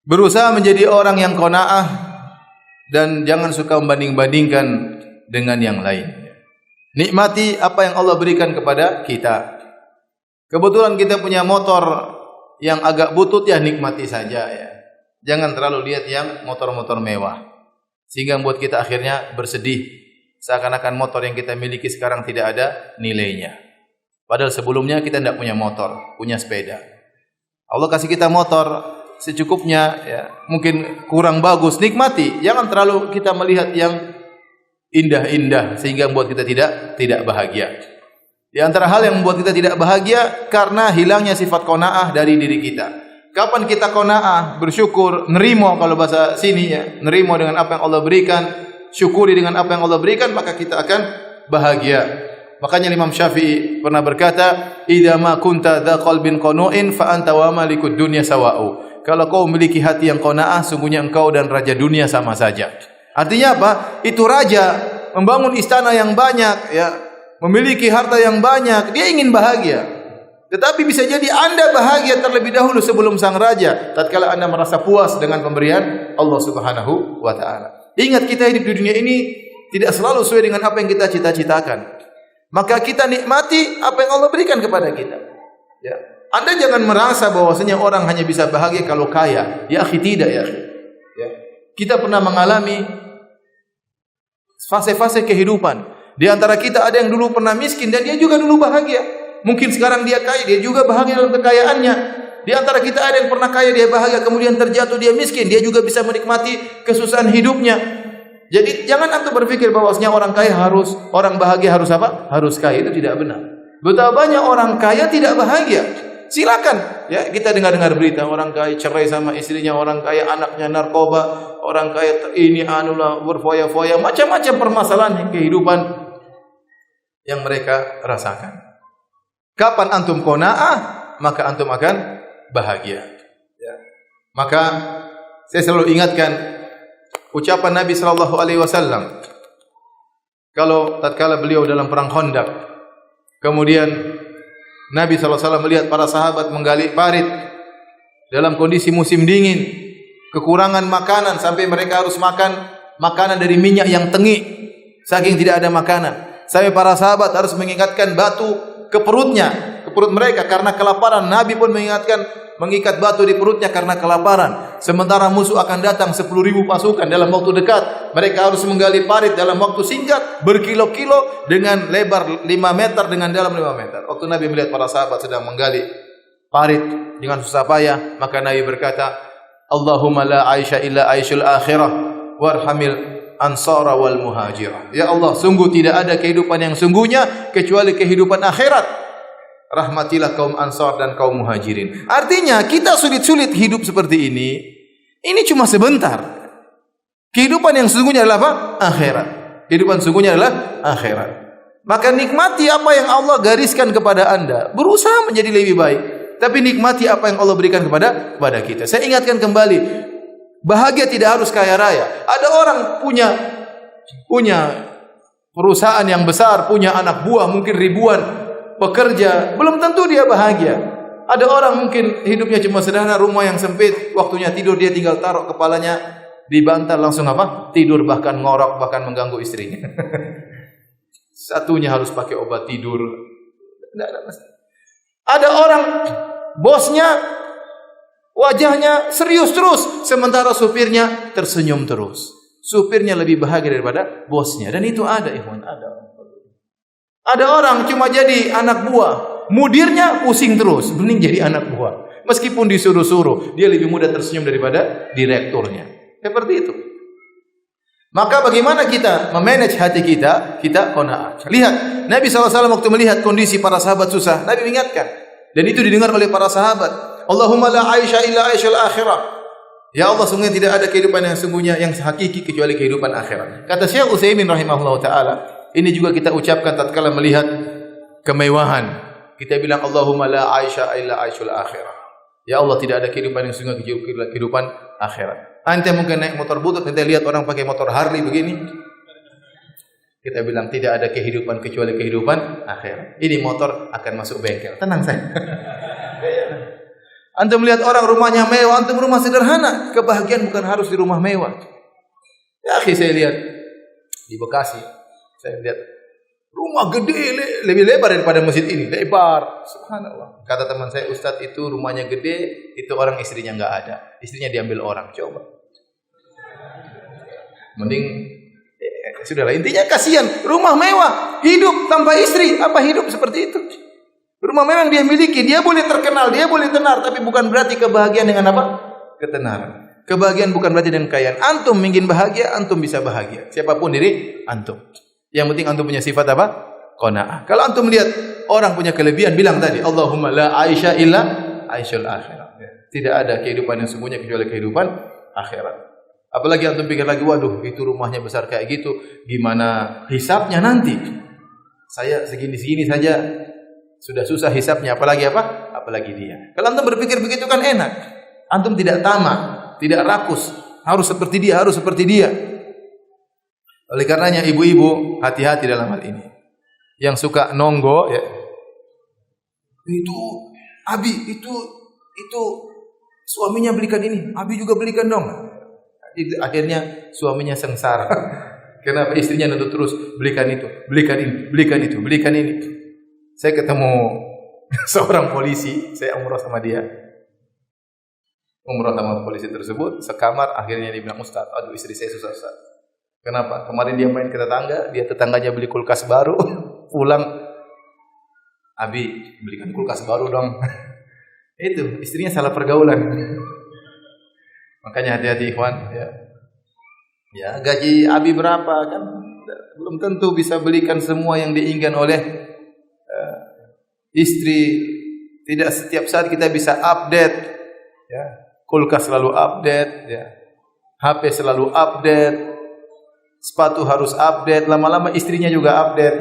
Berusaha menjadi orang yang qanaah dan jangan suka membanding-bandingkan dengan yang lain. Nikmati apa yang Allah berikan kepada kita. Kebetulan kita punya motor yang agak butut, ya nikmati saja ya. Jangan terlalu lihat yang motor-motor mewah, sehingga membuat kita akhirnya bersedih, seakan-akan motor yang kita miliki sekarang tidak ada nilainya. Padahal sebelumnya kita tidak punya motor, punya sepeda. Allah kasih kita motor secukupnya, ya, mungkin kurang bagus, nikmati. Jangan terlalu kita melihat yang indah-indah sehingga membuat kita tidak bahagia. Di antara hal yang membuat kita tidak bahagia karena hilangnya sifat qanaah dari diri kita. Kapan kita qanaah, bersyukur, nerimo kalau bahasa sini ya, nerimo dengan apa yang Allah berikan, syukuri dengan apa yang Allah berikan, maka kita akan bahagia. Makanya Imam Syafi'i pernah berkata, "Idza ma kunta dza qalbin qanu'in fa anta wa malikud dunya sawa'u." Kalau kau memiliki hati yang qanaah, sungguhnya engkau dan raja dunia sama saja. Artinya apa? Itu raja membangun istana yang banyak, ya, memiliki harta yang banyak, dia ingin bahagia. Tetapi bisa jadi Anda bahagia terlebih dahulu sebelum sang raja, tatkala Anda merasa puas dengan pemberian Allah Subhanahu wa taala. Ingat, kita hidup di dunia ini tidak selalu sesuai dengan apa yang kita cita-citakan. Maka kita nikmati apa yang Allah berikan kepada kita. Ya. Anda jangan merasa bahwasanya orang hanya bisa bahagia kalau kaya. Ya akhi, tidak ya akhi. Ya. Kita pernah mengalami fase-fase kehidupan. Di antara kita ada yang dulu pernah miskin dan dia juga dulu bahagia. Mungkin sekarang dia kaya, dia juga bahagia dalam kekayaannya. Di antara kita ada yang pernah kaya, dia bahagia, kemudian terjatuh, dia miskin, dia juga bisa menikmati kesusahan hidupnya. Jadi jangan antum berpikir bahwasanya orang kaya harus, orang bahagia harus apa? Harus kaya. Itu tidak benar. Betapa banyak orang kaya tidak bahagia. Silakan ya, kita dengar-dengar berita orang kaya cerai sama istrinya, orang kaya anaknya narkoba, orang kaya ini anulah berfoya-foya, macam-macam permasalahan kehidupan yang mereka rasakan. Kapan antum qanaah, maka antum akan bahagia. Ya. Maka saya selalu ingatkan ucapan Nabi sallallahu alaihi wasallam. Kalau tatkala beliau dalam perang Khandaq, kemudian Nabi sallallahu alaihi wasallam melihat para sahabat menggali parit dalam kondisi musim dingin, kekurangan makanan sampai mereka harus makan makanan dari minyak yang tengik, saking tidak ada makanan. Sampai para sahabat harus mengingatkan batu ke perut mereka karena kelaparan. Nabi pun mengikat batu di perutnya karena kelaparan. Sementara musuh akan datang 10.000 pasukan dalam waktu dekat. Mereka harus menggali parit dalam waktu singkat, berkilo-kilo dengan lebar 5 meter, dengan dalam 5 meter. Waktu Nabi melihat para sahabat sedang menggali parit dengan susah payah, maka Nabi berkata, "Allahumma la aisha illa aishul akhirah warhamil ansara wal muhajirah." Ya Allah, sungguh tidak ada kehidupan yang sungguhnya kecuali kehidupan akhirat. Rahmatilah kaum ansar dan kaum muhajirin. Artinya kita sulit-sulit hidup seperti ini cuma sebentar. Kehidupan yang sungguhnya adalah apa? Akhirat. Kehidupan sungguhnya adalah akhirat. Maka nikmati apa yang Allah gariskan kepada Anda. Berusaha menjadi lebih baik. Tapi nikmati apa yang Allah berikan kepada kita. Saya ingatkan kembali, bahagia tidak harus kaya raya. Ada orang punya perusahaan yang besar, punya anak buah mungkin ribuan, pekerja, belum tentu dia bahagia. Ada orang mungkin hidupnya cuma sederhana, rumah yang sempit, waktunya tidur dia tinggal taruh kepalanya di bantal langsung apa? Tidur, bahkan ngorok, bahkan mengganggu istrinya. Satunya harus pakai obat tidur. Ada orang bosnya wajahnya serius terus, sementara supirnya tersenyum terus. Supirnya lebih bahagia daripada bosnya, dan itu ada, ikhwan, ada. Ada orang cuma jadi anak buah, mudirnya pusing terus, mending jadi anak buah. Meskipun disuruh-suruh, dia lebih mudah tersenyum daripada direkturnya. Seperti itu. Maka bagaimana kita memanage hati kita? Kita qanaah. Lihat, Nabi SAW waktu melihat kondisi para sahabat susah, Nabi mengingatkan. Dan itu didengar oleh para sahabat. Allahumma la aisha illa aishul akhirah. Ya Allah, sungguh tidak ada kehidupan yang sungguhnya, yang hakiki kecuali kehidupan akhirat. Kata Syekh Utsaimin rahimahullah ta'ala, ini juga kita ucapkan tatkala melihat kemewahan. Kita bilang Allahumma la aisha illa aishul akhirah. Ya Allah, tidak ada kehidupan yang sungguh kecuali kehidupan akhirat. Anda mungkin naik motor butut, nanti lihat orang pakai motor Harley begini. Kita bilang tidak ada kehidupan kecuali kehidupan akhirat. Ini motor akan masuk bengkel. Tenang saya. Antum melihat orang rumahnya mewah, antum rumah sederhana. Kebahagiaan bukan harus di rumah mewah. Ya, saya lihat di Bekasi, saya lihat rumah gede, lebih lebar daripada masjid ini, lebar. Subhanallah. Kata teman saya, Ustadz itu rumahnya gede, itu orang istrinya nggak ada, istrinya diambil orang. Coba. Mending sudahlah. Intinya kasihan, rumah mewah, hidup tanpa istri, apa hidup seperti itu? Rumah mewah yang dia miliki, dia boleh terkenal, dia boleh tenar, tapi bukan berarti kebahagiaan dengan apa? Ketenaran. Kebahagiaan bukan berarti dengan kekayaan. Antum ingin bahagia, antum bisa bahagia. Siapapun diri antum. Yang penting antum punya sifat apa? Qanaah. Kalau antum melihat orang punya kelebihan, bilang tadi, Allahumma la aisha illa aishul akhirat. Tidak ada kehidupan yang sungguhnya kecuali kehidupan akhirat. Apalagi antum pikir lagi, waduh, itu rumahnya besar kayak gitu, gimana hisabnya nanti? Saya segini-segini saja sudah susah hisabnya, apalagi apa? Apalagi dia. Kalau antum berpikir begitu kan enak. Antum tidak tamak, tidak rakus, harus seperti dia, harus seperti dia. Oleh karenanya ibu-ibu hati-hati dalam hal ini. Yang suka nonggo ya. Itu Abi itu suaminya belikan ini, Abi juga belikan dong. Itu akhirnya suaminya sengsara. Kenapa istrinya nuntut terus belikan itu, belikan ini, belikan itu, belikan ini. Saya ketemu seorang polisi, saya umrah sama dia. Umrah sama polisi tersebut, sekamar, akhirnya dia bilang, Ustaz, aduh istri saya susah, Ustaz. Kenapa? Kemarin dia main ke tetangga, dia tetangganya beli kulkas baru, pulang, Abi, belikan kulkas baru dong. Itu, istrinya salah pergaulan. Makanya hati-hati ikhwan, ya. Ya, gaji Abi berapa kan? Belum tentu bisa belikan semua yang diinginkan oleh istri. Tidak setiap saat kita bisa update, ya. Kulkas selalu update, ya. HP selalu update. Sepatu harus update, lama-lama istrinya juga update.